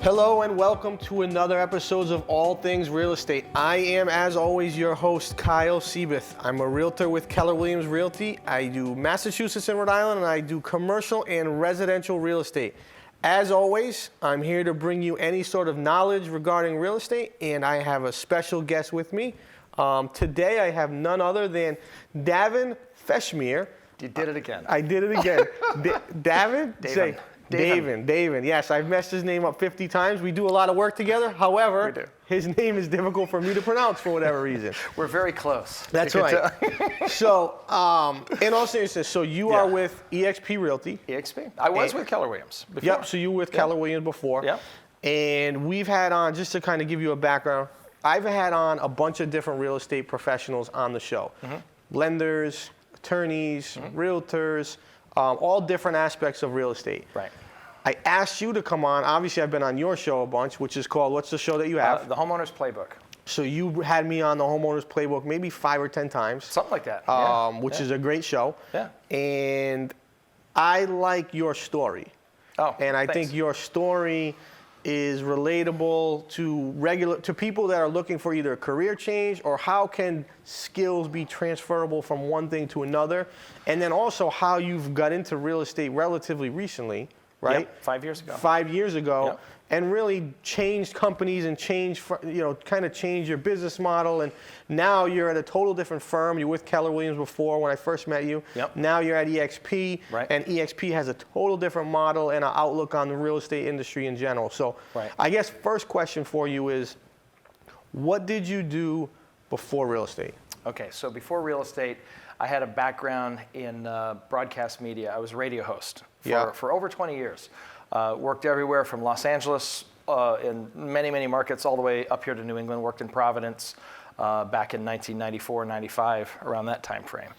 Hello and welcome to another episode of All Things Real Estate. I am, as always, your host, Kyle Seyboth. I'm a realtor with Keller Williams Realty. I do Massachusetts and Rhode Island, and I do commercial and residential real estate. As always, I'm here to bring you any sort of knowledge regarding real estate, and I have a special guest with me. Today, I have none other than Davin Fesmire. You did it again. I did it again. Davin? Davin. Davin. Yes, I've messed his name up 50 times. We do a lot of work together. However, his name is difficult for me to pronounce for whatever reason. We're very close. That's right. So, in all seriousness, so you are with EXP Realty. EXP. I was with Keller Williams before. Yep, so you were with Keller Williams before. Yep. And we've had on, just to kind of give you a background, I've had on a bunch of different real estate professionals on the show. Lenders, attorneys, realtors, all different aspects of real estate. Right. I asked you to come on. Obviously, I've been on your show a bunch, which is called, what's the show that you have? The Home Owners Playbook. So you had me on the Home Owners Playbook maybe 5 or 10 times. Something like that. Which is a great show. Yeah. And I like your story. Oh, and I thanks. think your story is relatable to people that are looking for either a career change or how can skills be transferable from one thing to another, and then also how you've got into real estate relatively recently, right? Yep, 5 years ago. 5 years ago. Yep. And really changed companies and kind of changed your business model. And now you're at a total different firm. You're with Keller Williams before when I first met you. Yep. Now you're at EXP. Right. And EXP has a total different model and an outlook on the real estate industry in general. So I guess first question for you is, what did you do before real estate? Okay, so before real estate, I had a background in broadcast media. I was a radio host for over 20 years. Worked everywhere from Los Angeles in many, many markets all the way up here to New England. Worked in Providence back in 1994, 95, around that time frame.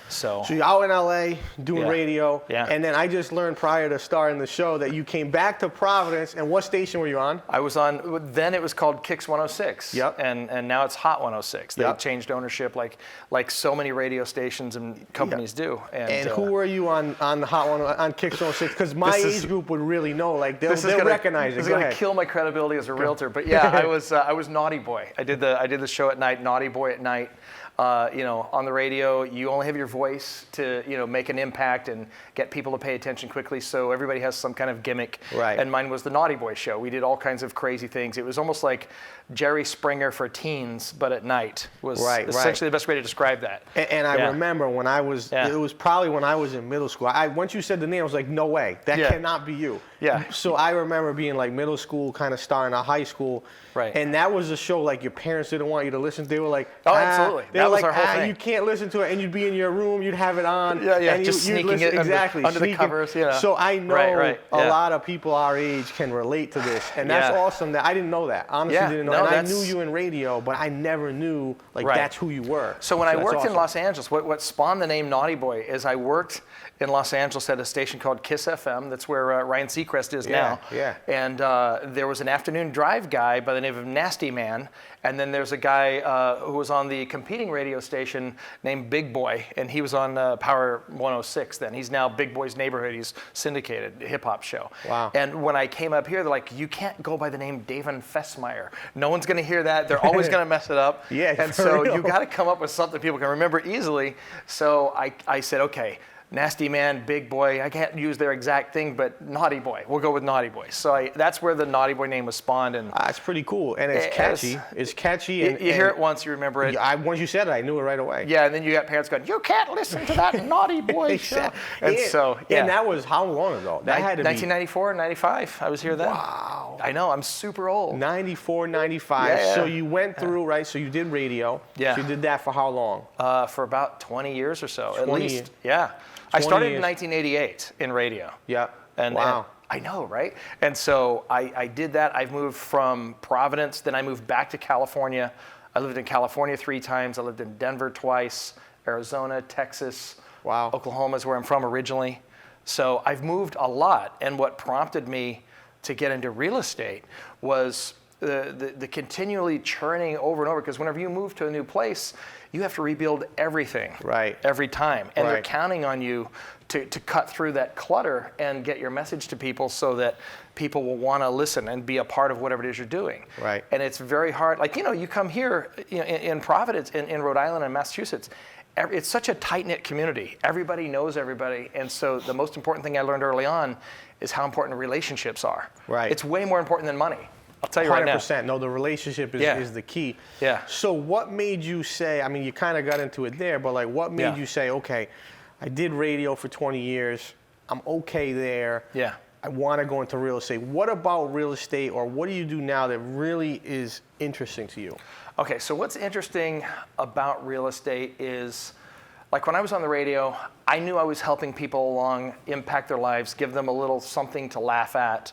So you're out in LA doing radio, Yeah. and then I just learned prior to starting the show that you came back to Providence, and what station were you on? I was on, then it was called Kicks 106, Yep. and now it's Hot 106. They Yep. changed ownership like so many radio stations and companies do. And who were you on the Hot One on Kicks 106? Because my age group would really know, like they'll recognize it. This is going to kill my credibility as a realtor, but yeah, I was Naughty Boy. I did the show at night, Naughty Boy at night. On the radio, you only have your voice to, make an impact and get people to pay attention quickly. So everybody has some kind of gimmick. Right. And mine was the Naughty Boy show. We did all kinds of crazy things. It was almost like Jerry Springer for teens, but at night was essentially the best way to describe that. And I remember when I was, it was probably when I was in middle school. Once you said the name, I was like, no way, that cannot be you. Yeah. So I remember being like middle school, kind of starting out high school. Right. And that was a show like your parents didn't want you to listen to. They were like, absolutely. That was our whole thing. You can't listen to it, and you'd be in your room, you'd have it on. And just sneaking it under the covers. So I know a lot of people our age can relate to this, and that's awesome. That I didn't know that. Honestly, didn't know. And I knew you in radio, but I never knew that's who you were. So when I worked in Los Angeles, what spawned the name Naughty Boy is I worked in Los Angeles at a station called Kiss FM. That's where Ryan Seacrest is now. Yeah. And there was an afternoon drive guy by the name of Nasty Man, and then there's a guy who was on the competing radio station named Big Boy, and he was on Power 106 then. He's now Big Boy's Neighborhood. He's syndicated, a hip-hop show. Wow. And when I came up here, they're like, you can't go by the name Davin Fesmire. No one's going to hear that. They're always going to mess it up. And so you got to come up with something people can remember easily. So I said, okay, Nasty Man, Big Boy, I can't use their exact thing, but Naughty Boy. We'll go with Naughty Boy. So that's where the Naughty Boy name was spawned. And it's pretty cool, and it's catchy. It's catchy. You hear it once, you remember it. Once you said it, I knew it right away. Yeah, and then you got parents going, you can't listen to that Naughty Boy show. And and that was how long ago? That had to 1994, 95. I was here then. Wow. I know, I'm super old. 94, 95. Yeah. So you went through, right? So you did radio. Yeah. So you did that for how long? For about 20 years or so, at 20 least. years. Yeah. I started in 1988 in radio. Yeah. Wow. I know, right? And so I did that. I've moved from Providence, then I moved back to California. I lived in California 3 times. I lived in Denver twice, Arizona, Texas. Wow. Oklahoma is where I'm from originally. So I've moved a lot. And what prompted me to get into real estate was the continually churning over and over, because whenever you move to a new place, you have to rebuild everything every time. And they're counting on you to cut through that clutter and get your message to people so that people will want to listen and be a part of whatever it is you're doing. And it's very hard. Like, you come here in Providence, in Rhode Island and Massachusetts, it's such a tight-knit community. Everybody knows everybody. And so the most important thing I learned early on is how important relationships are. It's way more important than money. I'll tell you right now. 100%. No, the relationship is the key. So what made you say, I mean, you kind of got into it there, but like what made you say, okay, I did radio for 20 years. I'm okay there. I want to go into real estate. What about real estate, or what do you do now that really is interesting to you? Okay, so what's interesting about real estate is, like when I was on the radio, I knew I was helping people along, impact their lives, give them a little something to laugh at,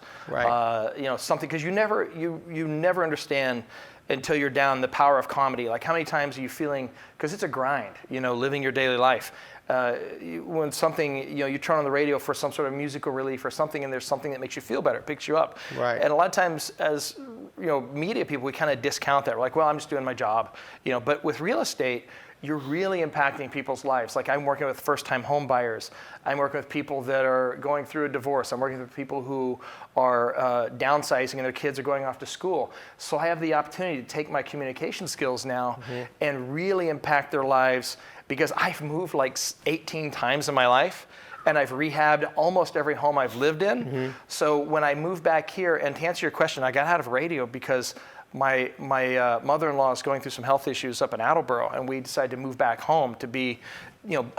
something, because you never understand until you're down the power of comedy. Like how many times are you feeling, because it's a grind, living your daily life. When something, you turn on the radio for some sort of musical relief or something, and there's something that makes you feel better, picks you up. And a lot of times as media people, we kind of discount that. We're like, well, I'm just doing my job. But with real estate, you're really impacting people's lives. Like I'm working with first-time home buyers. I'm working with people that are going through a divorce. I'm working with people who are downsizing and their kids are going off to school. So I have the opportunity to take my communication skills now and really impact their lives, because I've moved like 18 times in my life, and I've rehabbed almost every home I've lived in. So when I moved back here, and to answer your question, I got out of radio because my mother-in-law is going through some health issues up in Attleboro, and we decided to move back home to be,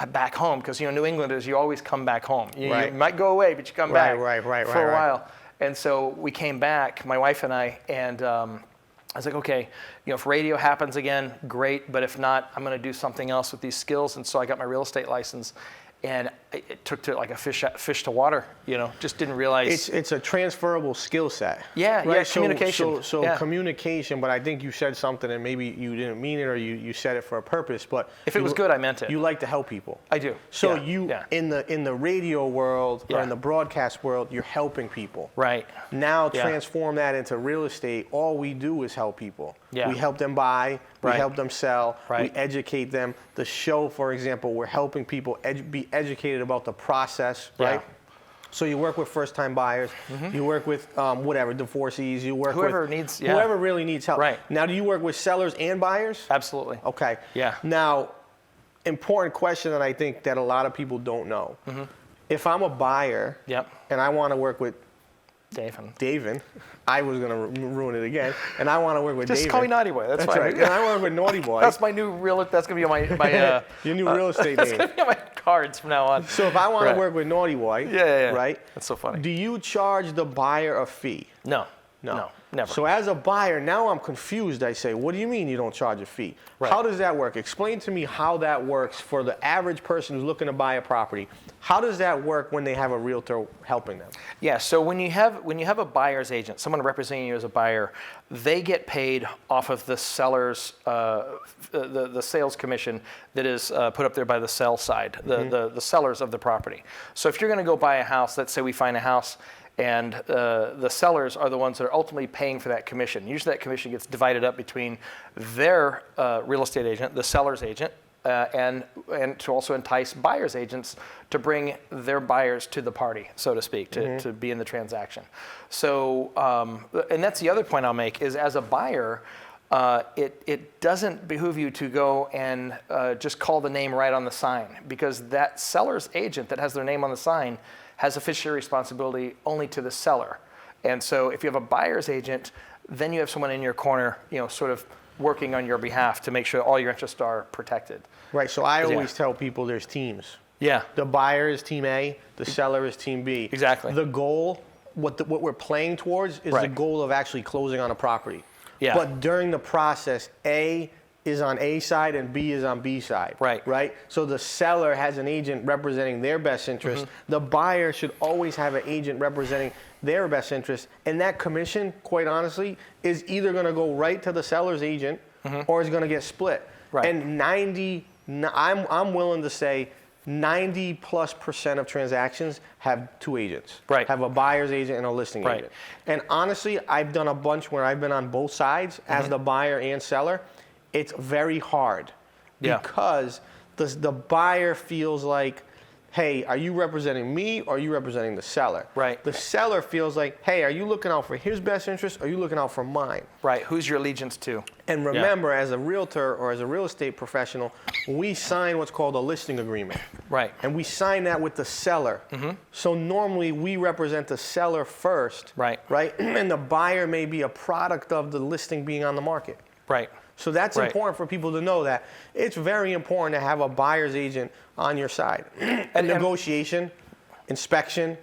back home, because New Englanders, you always come back home. You might go away, but you come back for a while. And so we came back, my wife and I, and I was like, okay, if radio happens again, great, but if not, I'm going to do something else with these skills. And so I got my real estate license. And it took to like a fish to water, just didn't realize. It's a transferable skill set. Communication. So communication, but I think you said something and maybe you didn't mean it, or you said it for a purpose, but. If it was good, I meant it. You like to help people. I do. So in the radio world or in the broadcast world, you're helping people. Now transform that into real estate. All we do is help people. We help them buy, we help them sell, we educate them. The show, for example, we're helping people be educated about the process, So you work with first-time buyers, you work with divorcees, you work whoever with whoever really needs help. Now, do you work with sellers and buyers? Absolutely. Okay. Now, important question that I think that a lot of people don't know. If I'm a buyer and I want to work with Davin. I was going to ruin it again. And I want to work with Davin. Just call me Naughty Boy. That's fine. Right. And I work with Naughty Boy. That's my new that's going to be on my your new real estate name. That's going to be on my cards from now on. So if I want to work with Naughty Boy, right? That's so funny. Do you charge the buyer a fee? No, never. So as a buyer, now I'm confused. I say, what do you mean you don't charge a fee? How does that work? Explain to me how that works for the average person who's looking to buy a property. How does that work when they have a realtor helping them? So when you have a buyer's agent, someone representing you as a buyer, they get paid off of the seller's the sales commission that is put up there by the sell side, the sellers of the property. So if you're going to go buy a house, let's say we find a house, and the sellers are the ones that are ultimately paying for that commission. Usually that commission gets divided up between their real estate agent, the seller's agent, and to also entice buyer's agents to bring their buyers to the party, so to speak, to be in the transaction. So, and that's the other point I'll make, is as a buyer, it doesn't behoove you to go and just call the name right on the sign, because that seller's agent that has their name on the sign has a fiduciary responsibility only to the seller. And so if you have a buyer's agent, then you have someone in your corner, sort of working on your behalf to make sure all your interests are protected. Right, so I always tell people there's teams. The buyer is team A, the seller is team B. Exactly. The goal, what we're playing towards is the goal of actually closing on a property. But during the process, A is on A side and B is on B side. Right? So the seller has an agent representing their best interest. The buyer should always have an agent representing their best interest. And that commission, quite honestly, is either going to go right to the seller's agent or is going to get split. And I'm willing to say 90+% of transactions have two agents. Right. Have a buyer's agent and a listing agent. And honestly, I've done a bunch where I've been on both sides as the buyer and seller. It's very hard because the buyer feels like, hey, are you representing me or are you representing the seller? Right. The seller feels like, hey, are you looking out for his best interest or are you looking out for mine? Right. Who's your allegiance to? And remember, as a realtor or as a real estate professional, we sign what's called a listing agreement. Right. And we sign that with the seller. So normally we represent the seller first. Right. Right. And the buyer may be a product of the listing being on the market. Right. So that's important for people to know that it's very important to have a buyer's agent on your side. And negotiation, inspection,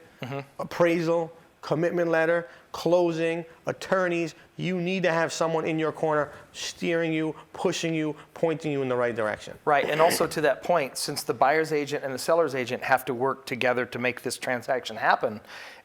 appraisal, commitment letter, closing, attorneys, you need to have someone in your corner steering you, pushing you, pointing you in the right direction. Right, and also to that point, since the buyer's agent and the seller's agent have to work together to make this transaction happen,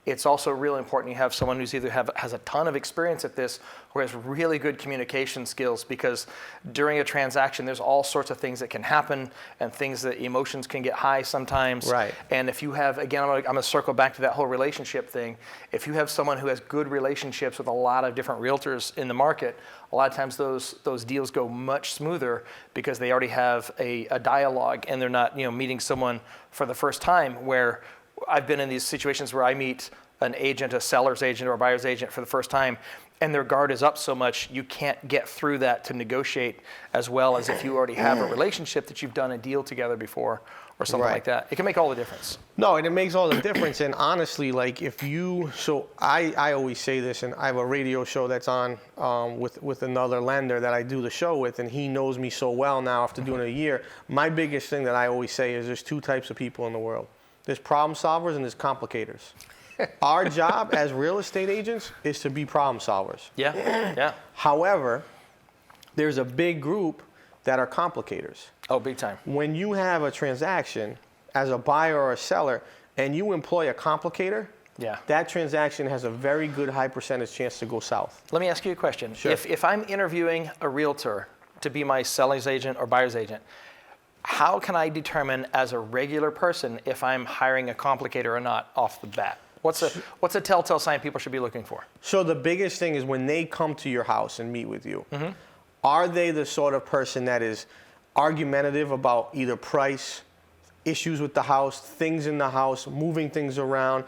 it's also really important you have someone who's either has a ton of experience at this or has really good communication skills, because during a transaction there's all sorts of things that can happen and things that emotions can get high sometimes. Right. And if you have, again, I'm gonna circle back to that whole relationship thing. If you have someone who has good relationships with a lot of different realtors in the market, a lot of times those deals go much smoother because they already have a dialogue and they're not meeting someone for the first time, where I've been in these situations where I meet an agent, a seller's agent or a buyer's agent for the first time, and their guard is up so much you can't get through that to negotiate as well as if you already have a relationship that you've done a deal together before or something like that. It can make all the difference. No, and it makes all the difference. And honestly, like I always say this, and I have a radio show that's on with another lender that I do the show with, and he knows me so well now after doing it a year. My biggest thing that I always say is there's two types of people in the world. There's problem solvers and there's complicators. Our job as real estate agents is to be problem solvers. Yeah. However, there's a big group that are complicators. Oh, big time. When you have a transaction as a buyer or a seller and you employ a complicator, that transaction has a very good high percentage chance to go south. Let me ask you a question. Sure. If I'm interviewing a realtor to be my seller's agent or buyer's agent, how can I determine as a regular person if I'm hiring a complicator or not off the bat? What's a telltale sign people should be looking for? So the biggest thing is when they come to your house and meet with you, are they the sort of person that is argumentative about either price, issues with the house, things in the house, moving things around?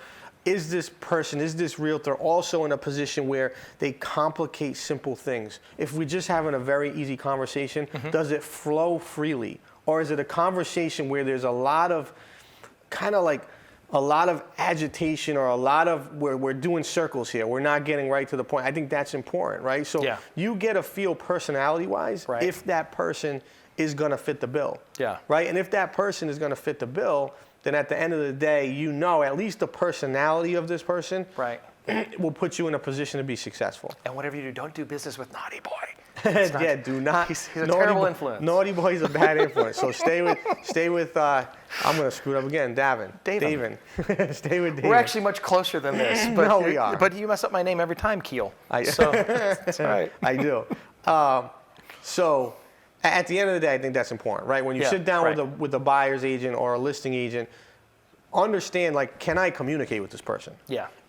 Is this realtor also in a position where they complicate simple things? If we're just having a very easy conversation, does it flow freely? Or is it a conversation where there's a lot of agitation or a lot of where we're doing circles here? We're not getting right to the point. I think that's important, right? So you get a feel personality-wise if that person is going to fit the bill. Right? And if that person is going to fit the bill, then at the end of the day, at least the personality of this person will put you in a position to be successable. And whatever you do, don't do business with naughty boy. Do not. He's a terrible influence. Naughty boy is a bad influence. So stay with. I'm gonna screw it up again. Davin. Stay with Davin. We're actually much closer than this. But no, we are. But you mess up my name every time, Keel. So that's all right. I do. So at the end of the day, I think that's important, right? When you sit down with a buyer's agent or a listing agent, understand, can I communicate with this person?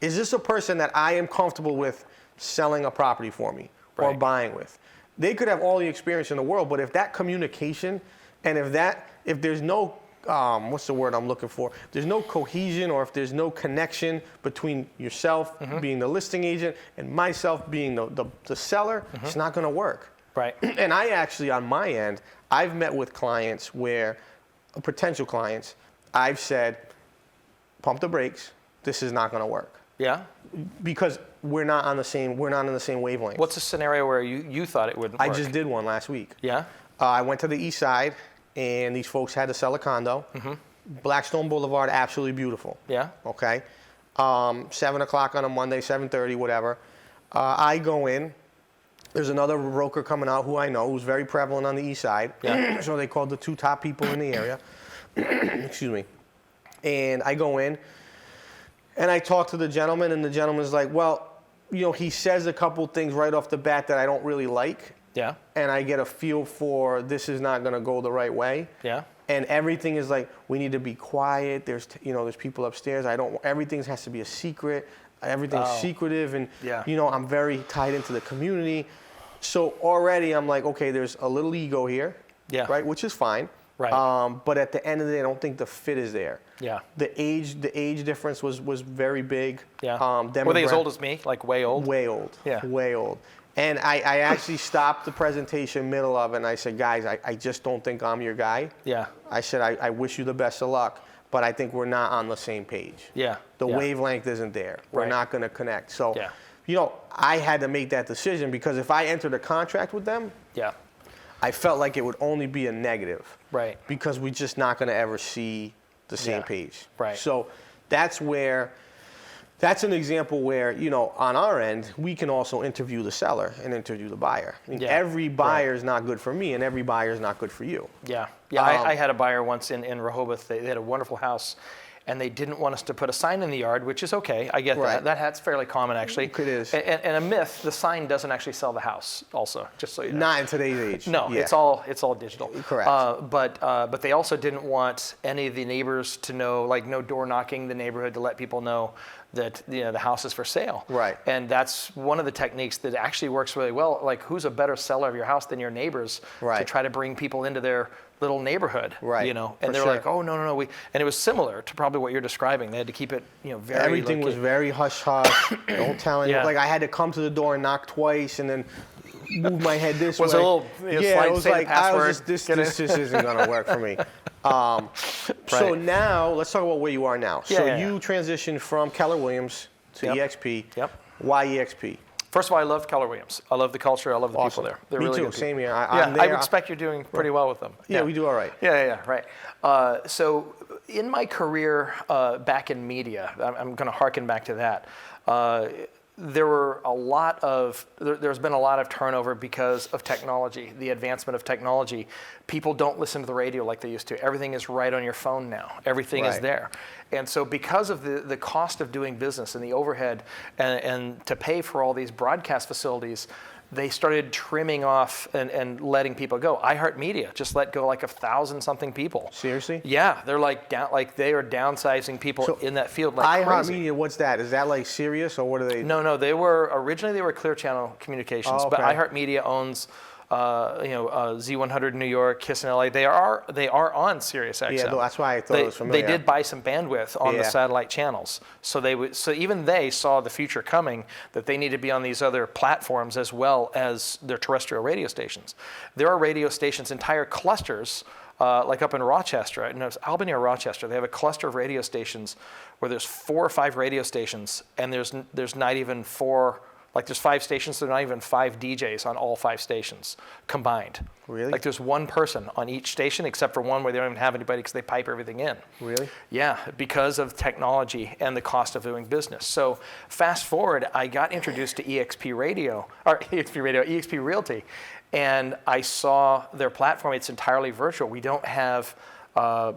Is this a person that I am comfortable with selling a property for me or buying with? They could have all the experience in the world, but if that communication and if there's no, what's the word I'm looking for? If there's no cohesion, or if there's no connection between yourself being the listing agent and myself being the seller, it's not going to work. And I actually, on my end, I've met with clients potential clients, I've said, pump the brakes, this is not going to work. Because we're not in the same wavelength. What's a scenario where you thought it wouldn't work? I just did one last week. I went to the east side, and these folks had to sell a condo. Blackstone Boulevard, absolutely beautiful. Okay. 7 o'clock on a Monday, 7:30, whatever. I go in. There's another broker coming out who I know, who's very prevalent on the east side. So they called the two top people in the area. Excuse me. And I go in. And I talk to the gentleman, and the gentleman's like, well, he says a couple things right off the bat that I don't really like. And I get a feel for this is not going to go the right way. And everything is like, we need to be quiet. There's people upstairs. Everything has to be a secret. Everything's secretive. And, I'm very tied into the community. So already I'm like, okay, there's a little ego here, right? Which is fine. Right. But at the end of the day, I don't think the fit is there. Yeah. The age difference was very big. Yeah. Were they as old as me? Like way old? Way old. Yeah. Way old. And I actually stopped the presentation middle of it, and I said, guys, I just don't think I'm your guy. Yeah. I said, I wish you the best of luck, but I think we're not on the same page. Yeah. The wavelength isn't there. We're not going to connect. So, yeah. I had to make that decision, because if I entered a contract with them, I felt like it would only be a negative. Right. Because we're just not going to ever see the same page. Right. So that's an example where, on our end, we can also interview the seller and interview the buyer. I mean, every buyer is not good for me, and every buyer is not good for you. Yeah. Yeah. I had a buyer once in Rehoboth. They had a wonderful house, and they didn't want us to put a sign in the yard, which is okay. I get that. That's fairly common, actually. It is. And a myth: the sign doesn't actually sell the house. Also, just so you know. Not in today's age. No, it's all digital. Correct. But they also didn't want any of the neighbors to know, like no door knocking the neighborhood to let people know that the house is for sale. Right. And that's one of the techniques that actually works really well. Like, who's a better seller of your house than your neighbors to try to bring people into their little neighborhood? Right. And they're like, oh no. And it was similar to probably what you're describing. They had to keep it, very. Everything was very hush hush. Don't tell anyone. Like, I had to come to the door and knock twice, and then move my head this way. Was a little it was like, this isn't gonna work for me. So now let's talk about where you are now. You transitioned from Keller Williams to EXP. Yep. Why EXP? First of all, I love Keller Williams. I love the culture. I love the people there. They're Me really too. good people. Same here. I would expect you're doing pretty well with them. Yeah, we do all right. Yeah, right. So in my career back in media, I'm going to harken back to that. There's been a lot of turnover because of technology, the advancement of technology. People don't listen to the radio like they used to. Everything is right on your phone now. Everything is there. And so because of the cost of doing business and the overhead and to pay for all these broadcast facilities, they started trimming off and letting people go. iHeartMedia just let go like 1,000-something people. Seriously? Yeah, they're they are downsizing people in that field like crazy. iHeartMedia, what's that? Is that like Sirius, or what are they? No, originally they were Clear Channel Communications, but iHeartMedia owns Z100 in New York, Kiss in LA. They are on Sirius XM. Yeah, that's why I thought it was familiar. They did buy some bandwidth on the satellite channels, so even they saw the future coming, that they need to be on these other platforms as well as their terrestrial radio stations. There are radio stations, entire clusters, like up in Rochester, and it's Albany or Rochester. They have a cluster of radio stations where there's 4 or 5 radio stations, and there's not even 4. Like, there's 5 stations, so there are not even 5 DJs on all 5 stations combined. Really? Like, there's one person on each station, except for one where they don't even have anybody because they pipe everything in. Really? Yeah, because of technology and the cost of doing business. So fast forward, I got introduced to EXP Realty, and I saw their platform. It's entirely virtual. We don't have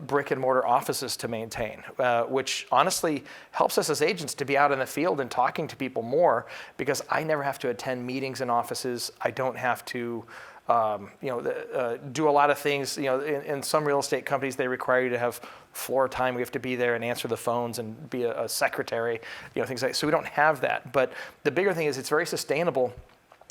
brick and mortar offices to maintain, which honestly helps us as agents to be out in the field and talking to people more, because I never have to attend meetings in offices. I don't have to do a lot of things. In some real estate companies, they require you to have floor time. We have to be there and answer the phones and be a secretary, things like that. So we don't have that. But the bigger thing is it's very sustainable.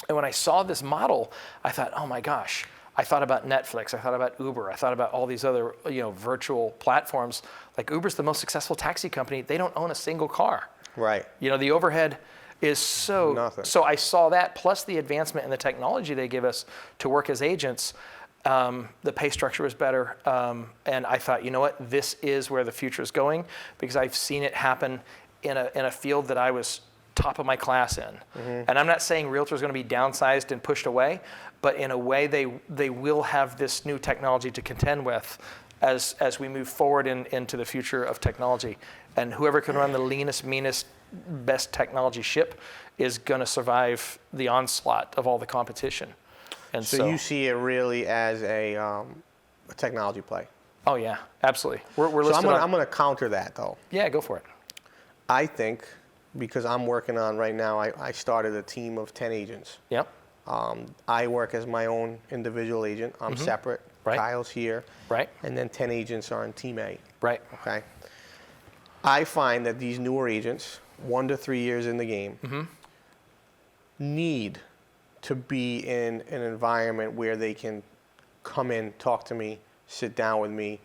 And when I saw this model, I thought, oh my gosh. I thought about Netflix, I thought about Uber, I thought about all these other virtual platforms. Like, Uber's the most successful taxi company. They don't own a single car. Right. The overhead is so nothing. So I saw that, plus the advancement in the technology they give us to work as agents. The pay structure was better, and I thought, you know what, this is where the future is going, because I've seen it happen in a field that I was top of my class in. Mm-hmm. And I'm not saying realtors are going to be downsized and pushed away, but in a way they will have this new technology to contend with as we move forward into the future of technology. And whoever can run the leanest, meanest, best technology ship is going to survive the onslaught of all the competition. And so you see it really as a technology play? Oh yeah, absolutely. We're so I'm going to counter that, though. Yeah, go for it. I think, because I'm working on right now, I started a team of 10 agents. Yep. I work as my own individual agent. I'm separate. Right. Kyle's here. Right. And then 10 agents are in Team A. Right. Okay. I find that these newer agents, 1 to 3 years in the game, need to be in an environment where they can come in, talk to me, sit down with me,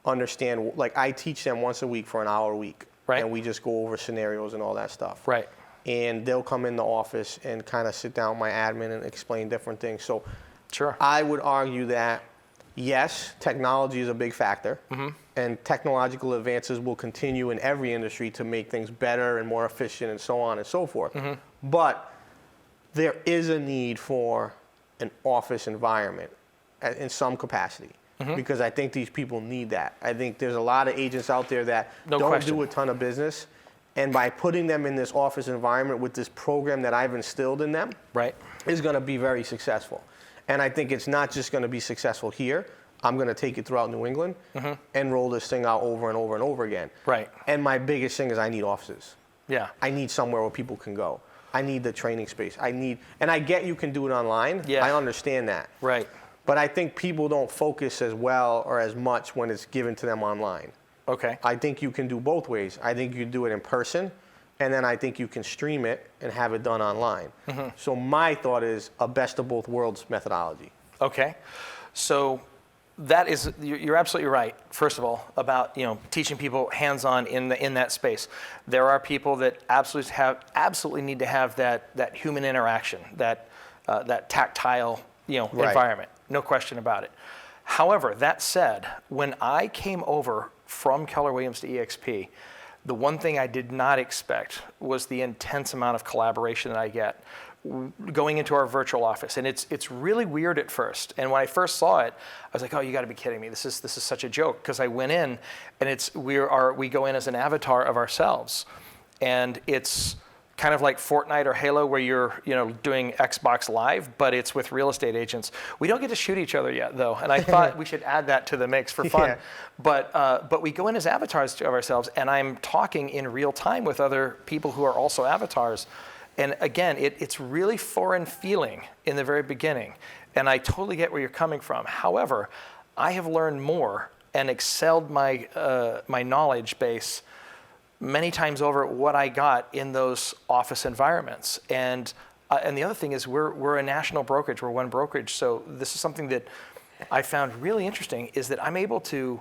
understand. Like, I teach them once a week for an hour a week. Right. And we just go over scenarios and all that stuff. Right. And they'll come in the office and kind of sit down with my admin and explain different things. So sure. I would argue that, yes, technology is a big factor. And technological advances will continue in every industry to make things better and more efficient and so on and so forth. But there is a need for an office environment in some capacity. Because I think these people need that. I think there's a lot of agents out there that don't do a ton of business. And by putting them in this office environment with this program that I've instilled in them, is going to be very successful. And I think it's not just going to be successful here. I'm going to take it throughout New England and roll this thing out over and over and over again. Right. And my biggest thing is I need offices. Yeah. I need somewhere where people can go. I need the training space. And I get you can do it online. Yeah. I understand that. Right. But I think people don't focus as well or as much when it's given to them online. Okay. I think you can do both ways. I think you can do it in person, and then I think you can stream it and have it done online. So my thought is a best of both worlds methodology. Okay. So that is, you're absolutely right, first of all, about teaching people hands-on in that space. There are people that absolutely need to have that human interaction, that tactile environment. No question about it. However, that said, when I came over from Keller Williams to EXP, the one thing I did not expect was the intense amount of collaboration that I get going into our virtual office. And it's really weird at first. And when I first saw it, I was like, oh, you got to be kidding me. This is such a joke. Because I went in and we go in as an avatar of ourselves. And it's kind of like Fortnite or Halo where you're doing Xbox Live, but it's with real estate agents. We don't get to shoot each other yet, though, and I thought we should add that to the mix for fun. But we go in as avatars of ourselves, and I'm talking in real time with other people who are also avatars. And again, it's really foreign feeling in the very beginning, and I totally get where you're coming from. However, I have learned more and excelled my knowledge base many times over what I got in those office environments. And the other thing is we're a national brokerage, we're one brokerage. So this is something that I found really interesting, is that I'm able to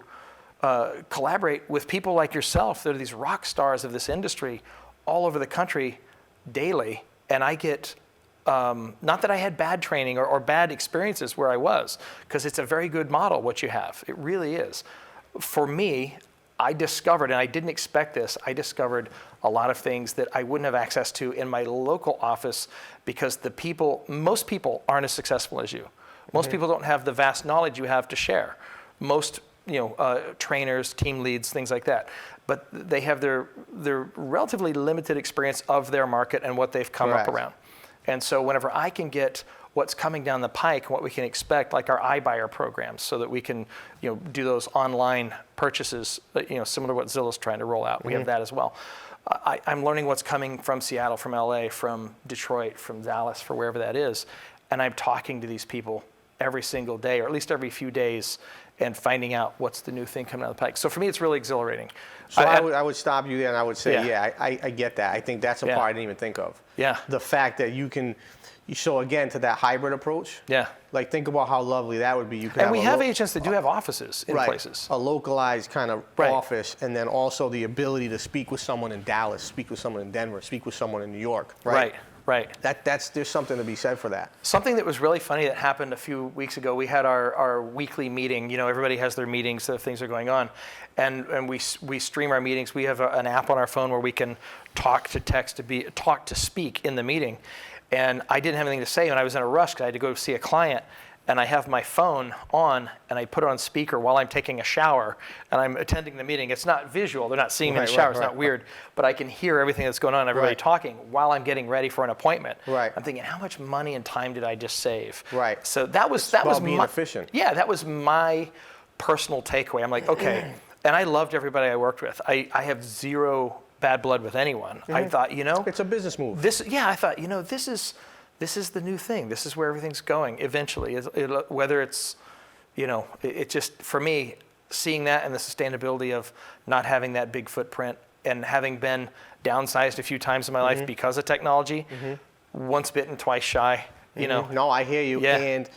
collaborate with people like yourself that are these rock stars of this industry all over the country daily. And I get, not that I had bad training or bad experiences where I was, because it's a very good model what you have, it really is. For me, I discovered, and I didn't expect this, I discovered a lot of things that I wouldn't have access to in my local office, because most people aren't as successful as you. Most people don't have the vast knowledge you have to share. Most trainers, team leads, things like that. But they have their relatively limited experience of their market and what they've come up around. And so whenever I can get what's coming down the pike, what we can expect, like our iBuyer programs, so that we can do those online purchases, similar to what Zillow's trying to roll out. We have that as well. I'm learning what's coming from Seattle, from LA, from Detroit, from Dallas, for wherever that is. And I'm talking to these people every single day, or at least every few days, and finding out what's the new thing coming down the pike. So for me, it's really exhilarating. So I would stop you there, and I would say, I get that. I think that's a part I didn't even think of. Yeah. The fact that you show, again, to that hybrid approach. Yeah. Like, think about how lovely that would be. You could and we have agents that do have offices in places. A localized kind of office, and then also the ability to speak with someone in Dallas, speak with someone in Denver, speak with someone in New York. Right. There's something to be said for that. Something that was really funny that happened a few weeks ago. We had our weekly meeting. Everybody has their meetings, so things are going on, and we stream our meetings. We have an app on our phone where we can talk to speak in the meeting. And I didn't have anything to say, and I was in a rush because I had to go see a client. And I have my phone on, and I put it on speaker while I'm taking a shower, and I'm attending the meeting. It's not visual; they're not seeing me in the shower. It's not weird, but I can hear everything that's going on, everybody talking while I'm getting ready for an appointment. Right. I'm thinking, how much money and time did I just save? Right. So that was being efficient. Yeah, that was my personal takeaway. I'm like, okay, and I loved everybody I worked with. I have zero bad blood with anyone. I thought, it's a business move. I thought, this is the new thing. This is where everything's going eventually. Whether it's, it just, for me, seeing that and the sustainability of not having that big footprint and having been downsized a few times in my life because of technology, once bitten, twice shy, No, I hear you. Yeah. And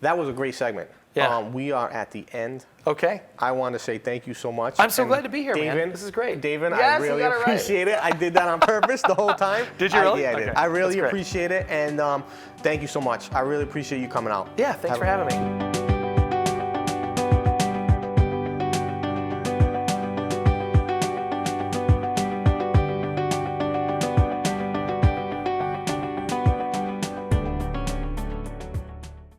that was a great segment. Yeah. We are at the end. Okay. I want to say thank you so much. I'm so glad to be here, man. This is great. Davin, Yes, I you really got it right. appreciate it. I did that on purpose the whole time. Did you really? Yeah, I did. Okay. I really That's great. appreciate it. And thank you so much. I really appreciate you coming out. Yeah, thanks for having me.